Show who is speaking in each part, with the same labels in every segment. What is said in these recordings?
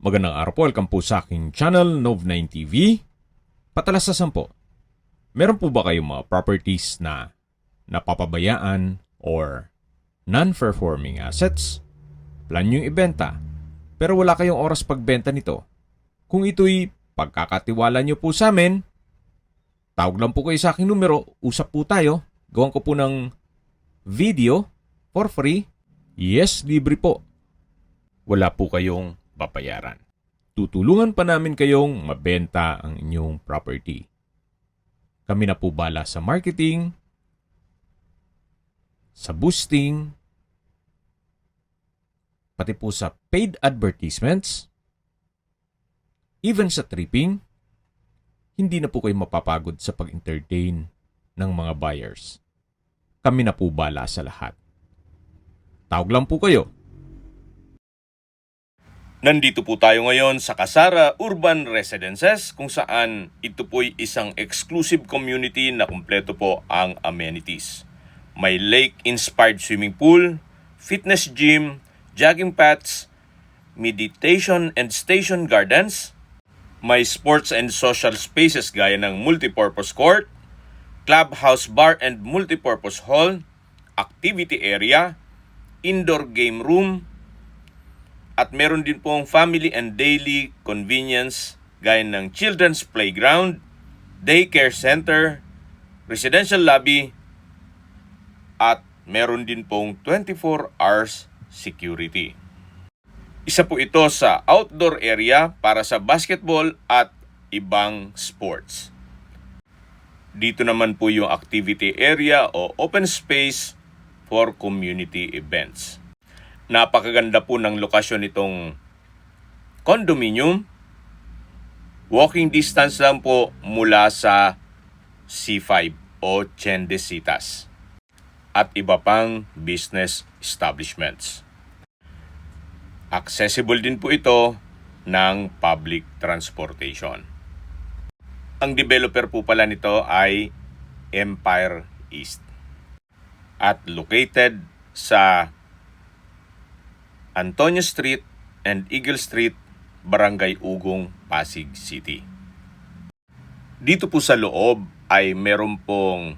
Speaker 1: Magandang araw po, welcome po sa aking channel, Nov9 TV. Patalasasan po, meron po ba kayong mga properties na napapabayaan or non-performing assets? Plan nyo ibenta, pero wala kayong oras pagbenta nito. Kung ito'y pagkakatiwala nyo po sa amin, tawag lang po kayo sa aking numero, usap po tayo, gawan ko po ng video for free. Yes, libre po. Wala po kayong babayaran. Tutulungan pa namin kayong mabenta ang inyong property. Kami na po bala sa marketing, sa boosting, pati po sa paid advertisements, even sa tripping. Hindi na po kayo mapapagod sa pag-entertain ng mga buyers. Kami na po bala sa lahat. Tawag lang po kayo.
Speaker 2: Nandito po tayo ngayon sa Kasara Urban Residences kung saan ito po'y isang exclusive community na kumpleto po ang amenities. May lake-inspired swimming pool, fitness gym, jogging paths, meditation and station gardens. May sports and social spaces gaya ng multipurpose court, clubhouse bar and multipurpose hall, activity area, indoor game room, at meron din pong family and daily convenience gaya ng children's playground, daycare center, residential lobby, at meron din pong 24 hours security. Isa po ito sa outdoor area para sa basketball at ibang sports. Dito naman po yung activity area o open space for community events. Napakaganda po ng lokasyon nitong condominium. Walking distance lang po mula sa C5 o Chendesitas at iba pang business establishments. Accessible din po ito ng public transportation. Ang developer po pala nito ay Empire East at located sa Antonio Street and Eagle Street, Barangay Ugong, Pasig City. Dito po sa loob ay meron pong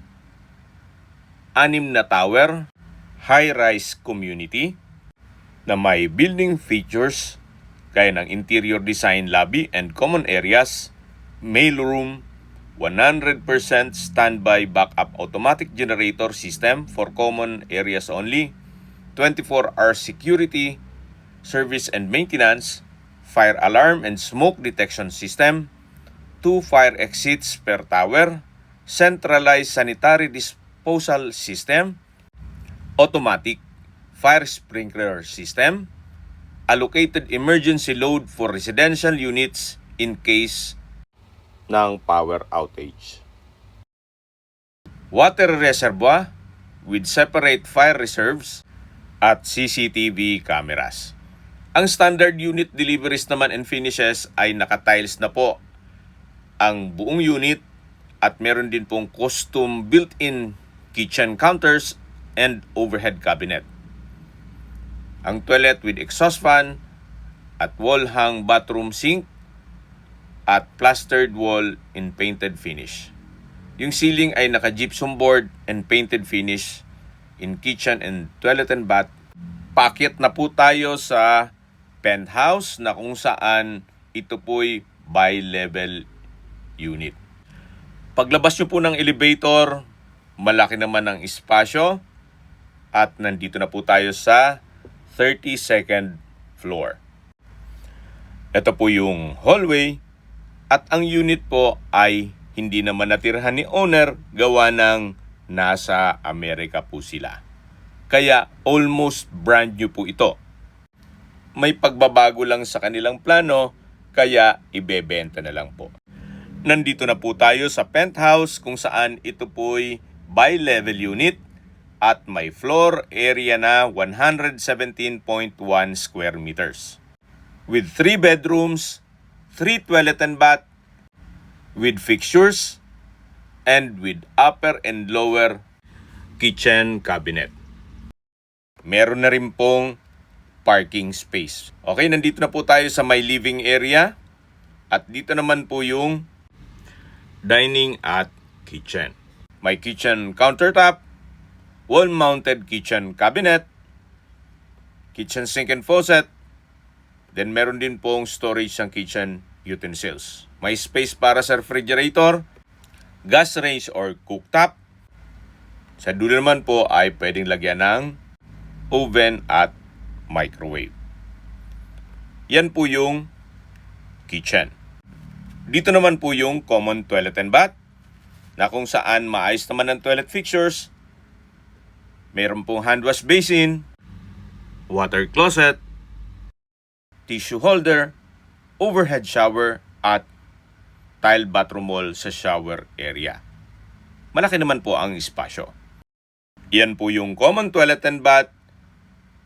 Speaker 2: 6 na tower, high-rise community na may building features gaya ng interior design lobby and common areas, mail room, 100% standby backup automatic generator system for common areas only, 24-hour security, service and maintenance, fire alarm and smoke detection system, 2 fire exits per tower, centralized sanitary disposal system, automatic fire sprinkler system, allocated emergency load for residential units in case ng power outage. Water reservoir with separate fire reserves at CCTV cameras. Ang standard unit deliveries naman and finishes ay naka-tiles na po ang buong unit at meron din pong custom built-in kitchen counters and overhead cabinet. Ang toilet with exhaust fan at wall-hung bathroom sink at plastered wall in painted finish. Yung ceiling ay naka-gypsum board and painted finish in kitchen and toilet and bath. Paakyat na po tayo sa penthouse na kung saan ito po'y bi-level unit. Paglabas nyo po ng elevator, malaki naman ang espasyo at nandito na po tayo sa 32nd floor. Ito po yung hallway at ang unit po ay hindi naman natirhan ni owner gawa ng nasa Amerika po sila. Kaya almost brand new po ito. May pagbabago lang sa kanilang plano kaya ibebenta na lang po. Nandito na po tayo sa penthouse kung saan ito po'y bi-level unit at may floor area na 117.1 square meters. With 3 bedrooms, 3 toilet and bath, with fixtures, and with upper and lower kitchen cabinet. Meron na rin pong parking space. Okay, nandito na po tayo sa my living area. At dito naman po yung dining at kitchen. May kitchen countertop, wall-mounted kitchen cabinet, kitchen sink and faucet, then meron din pong storage ng kitchen utensils. May space para sa refrigerator, gas range or cooktop. Sa dulo naman po ay pwedeng lagyan ng oven at microwave. Yan po yung kitchen. Dito naman po yung common toilet and bath na kung saan maayos naman ang toilet fixtures. Meron pong hand wash basin, water closet, tissue holder, overhead shower at tile bathroom wall sa shower area. Malaki naman po ang espasyo. Yan po yung common toilet and bath,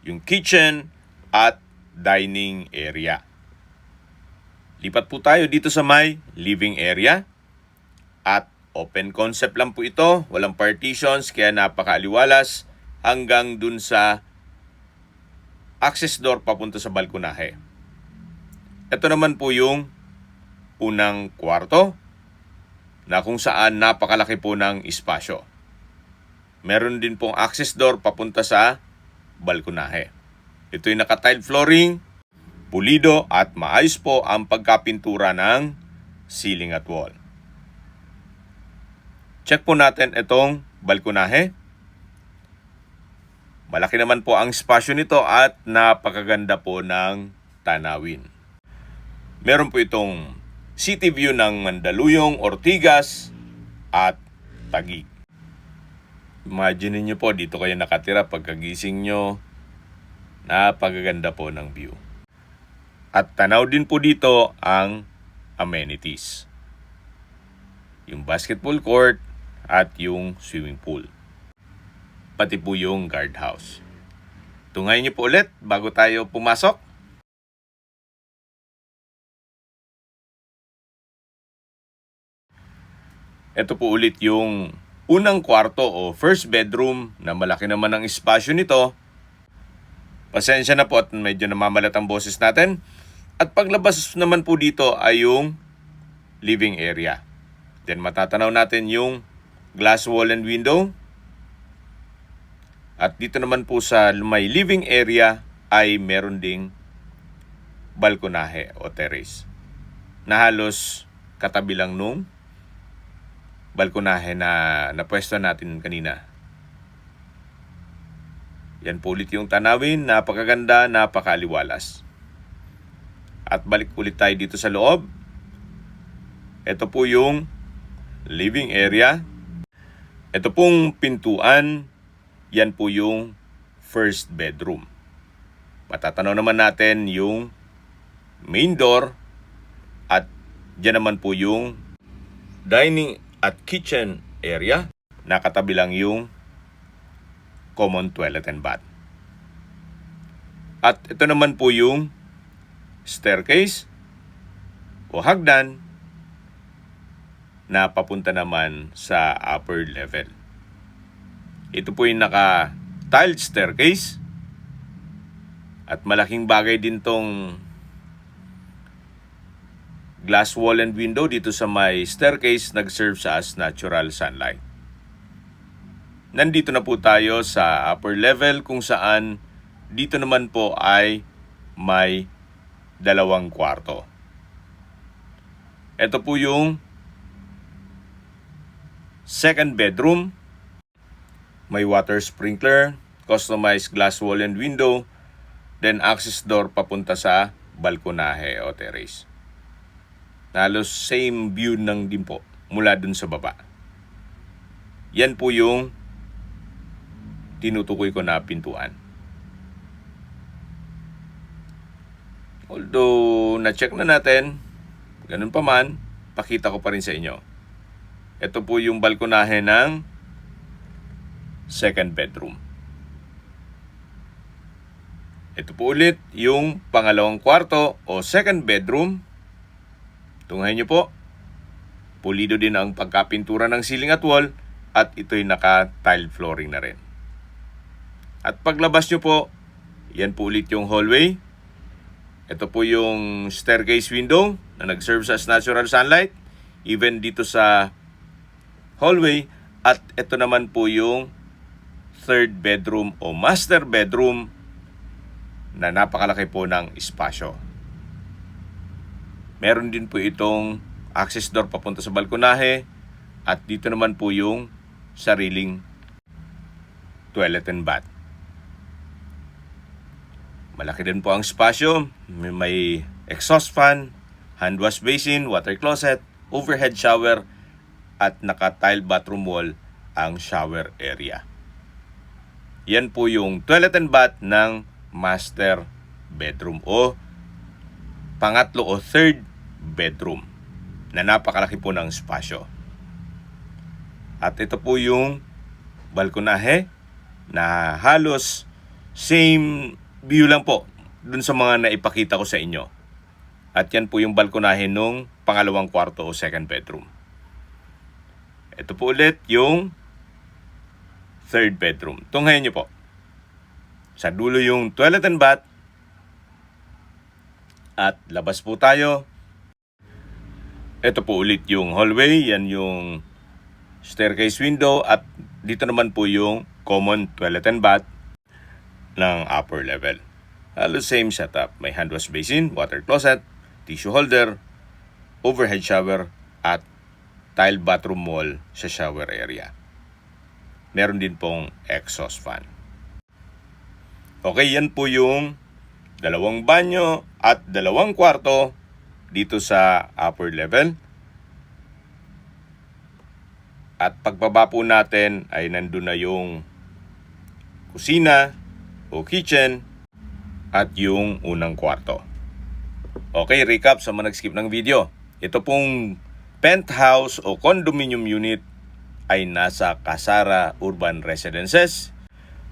Speaker 2: yung kitchen at dining area. Lipat po tayo dito sa may living area at open concept lang po ito. Walang partitions kaya napakaaliwalas hanggang dun sa access door papunta sa balkonahe. Ito naman po yung unang kwarto na kung saan napakalaki po ng espasyo. Meron din pong access door papunta sa balkonahe. Ito'y naka-tile flooring, pulido at maayos po ang pagkapintura ng ceiling at wall. Check po natin itong balkonahe. Malaki naman po ang espasyo nito at napakaganda po ng tanawin. Meron po itong city view ng Mandaluyong, Ortigas at Taguig. Imagine niyo po dito kayo nakatira pagkagising nyo. Napakaganda po ng view. At tanaw din po dito ang amenities. Yung basketball court at yung swimming pool. Pati po yung guardhouse. Tungayin niyo po ulit bago tayo pumasok. Ito po ulit yung unang kwarto o first bedroom na malaki naman ang espasyo nito. Pasensya na po at medyo namamalat ang boses natin. At paglabas naman po dito ay yung living area. Then matatanaw natin yung glass wall and window. At dito naman po sa may living area ay meron ding balkonahe o terrace na halos katabi lang nung balkonahe na napwesto natin kanina. Yan po ulit yung tanawin, napakaganda, napakaliwalas. At balik ulit tayo dito sa loob. Ito po yung living area. Ito pong pintuan, yan po yung first bedroom. Matatanaw naman natin yung main door at dyan naman po yung dining at kitchen area. Nakatabi lang yung common toilet and bath. At ito naman po yung staircase o hagdan na papunta naman sa upper level. Ito po yung naka-tiled staircase at malaking bagay din tong glass wall and window dito sa may staircase, nag-serve sa as natural sunlight. Nandito na po tayo sa upper level kung saan dito naman po ay may dalawang kwarto. Ito po yung second bedroom. May water sprinkler, customized glass wall and window, then access door papunta sa balkonahe o terrace. Halos same view ng din po mula dun sa baba. Yan po yung tinutukoy ko na pintuan. Although na-check na natin, ganun pa man, pakita ko pa rin sa inyo. Ito po yung balkonahe ng second bedroom. Ito po ulit yung pangalawang kwarto o second bedroom. Tunghayin nyo po, pulido din ang pagkapintura ng ceiling at wall at ito'y naka-tile flooring na rin. At paglabas nyo po, Yan po ulit yung hallway. Ito po yung staircase window na nag-serve as natural sunlight. Even dito sa hallway. At ito naman po yung third bedroom o master bedroom na napakalaki po ng espasyo. Meron din po itong access door papunta sa balkonahe at dito naman po yung sariling toilet and bath. Malaki din po ang espasyo. May exhaust fan, hand wash basin, water closet, overhead shower at naka-tile bathroom wall ang shower area. Yan po yung toilet and bath ng master bedroom o pangatlo o third bedroom na napakalaki po ng espasyo. At ito po yung balkonahe na halos same view lang po dun sa mga naipakita ko sa inyo. At yan po yung balkonahe nung pangalawang kwarto o second bedroom. Ito po ulit yung third bedroom. Tunghayan nyo po. Sa dulo yung toilet and bath. At labas po tayo. Ito po ulit yung hallway. Yan yung staircase window. At dito naman po yung common toilet and bath ng upper level. Halos same setup. May hand wash basin, water closet, tissue holder, overhead shower, at tile bathroom wall sa shower area. Meron din pong exhaust fan. Okay, yan po yung dalawang banyo at dalawang kwarto dito sa upper level. At pagbaba po natin ay nandun na yung kusina o kitchen at yung unang kwarto. Okay, recap sa mga nag-skip ng video. Ito pong penthouse o condominium unit ay nasa Kasara Urban Residences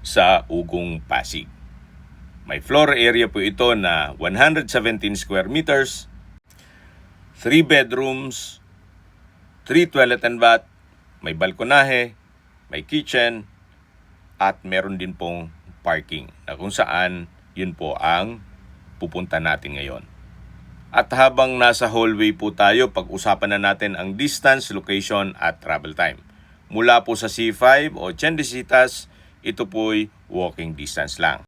Speaker 2: sa Ugong, Pasig. May floor area po ito na 117 square meters, 3 bedrooms, 3 toilet and bath, may balkonahe, may kitchen, at meron din pong parking na kung saan yun po ang pupunta natin ngayon. At habang nasa hallway po tayo, pag-usapan na natin ang distance, location at travel time. Mula po sa C5 o Chendesitas, ito po'y walking distance lang.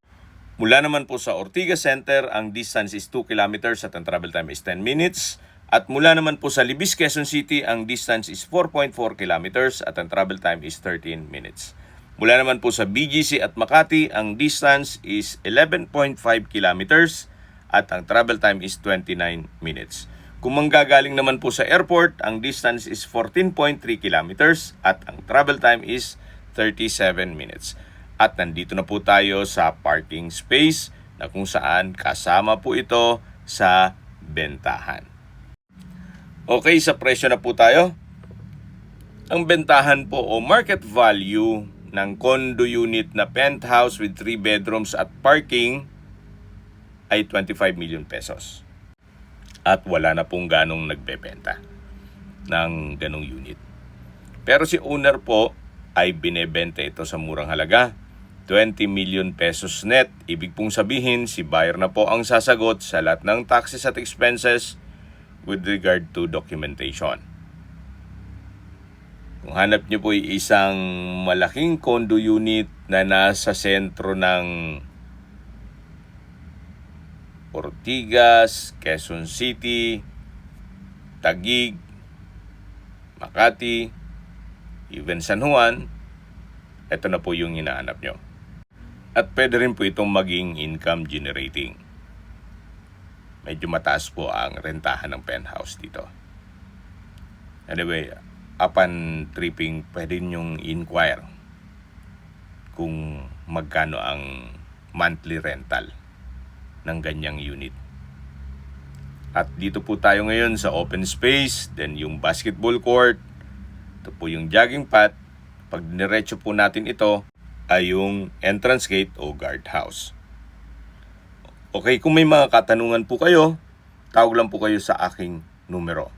Speaker 2: Mula naman po sa Ortigas Center, ang distance is 2 kilometers at ang travel time is 10 minutes. At mula naman po sa Libis, Quezon City, ang distance is 4.4 kilometers at ang travel time is 13 minutes. Mula naman po sa BGC at Makati, ang distance is 11.5 kilometers at ang travel time is 29 minutes. Kung manggagaling naman po sa airport, ang distance is 14.3 kilometers at ang travel time is 37 minutes. At nandito na po tayo sa parking space na kung saan kasama po ito sa bentahan. Okay, sa presyo na po tayo. Ang bentahan po o market value ng condo unit na penthouse with 3 bedrooms at parking ay 25 million pesos. At wala na pong ganong nagbebenta ng ganong unit. Pero si owner po ay binebenta ito sa murang halaga, 20 million pesos net. Ibig pong sabihin, si buyer na po ang sasagot sa lahat ng taxes at expenses with regard to documentation. Kung hanap niyo po ay isang malaking condo unit na nasa sentro ng Ortigas, Quezon City, Taguig, Makati, even San Juan, ito na po yung hinahanap nyo. At pwede rin po itong maging income generating. Medyo mataas po ang rentahan ng penthouse dito. Anyway, upon tripping, pwede nyong inquire kung magkano ang monthly rental ng ganyang unit. At dito po tayo ngayon sa open space, then yung basketball court, ito po yung jogging path. Pag diretso po natin ito, ay yung entrance gate o guardhouse. Okay, kung may mga katanungan po kayo, tawag lang po kayo sa aking numero.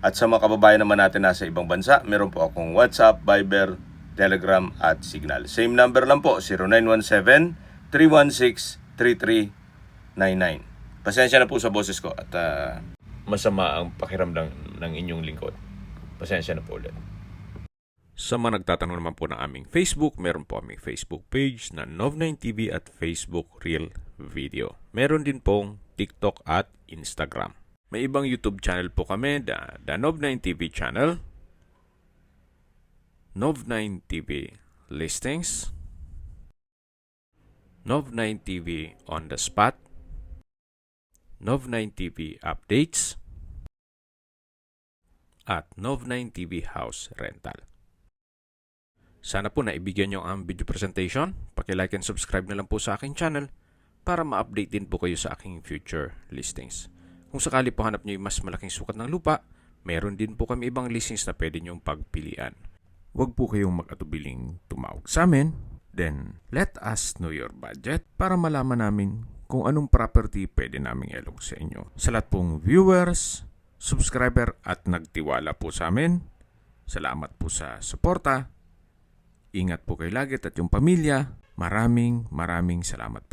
Speaker 2: At sa mga kababayan naman natin nasa ibang bansa, meron po akong WhatsApp, Viber, Telegram at Signal. Same number lang po, 0917-316 3399. Pasensya na po sa boses ko at masama ang pakiramdam ng inyong lingkod. Pasensya na po ulit.
Speaker 1: Sa mga nagtatanong naman po ng aming Facebook, meron po aming Facebook page na Nov9TV at Facebook Real Video. Meron din pong TikTok at Instagram. May ibang YouTube channel po kami, the Nov9TV channel, Nov9TV Listings, Nov9TV On The Spot, Nov9TV Updates, at Nov9TV House Rental. Sana po naibigyan nyo ang video presentation. Paki-like and subscribe na lang po sa aking channel para ma-update din po kayo sa aking future listings. Kung sakali po hanap nyo yung mas malaking sukat ng lupa, meron din po kami ibang listings na pwede nyong pagpilian. Huwag po kayong mag-atubiling tumawag sa amin. Then, let us know your budget para malaman namin kung anong property pwede naming ilog sa inyo. Sa lahat pong viewers, subscriber at nagtiwala po sa amin, salamat po sa suporta. Ingat po kayo lagi at yung pamilya. Maraming salamat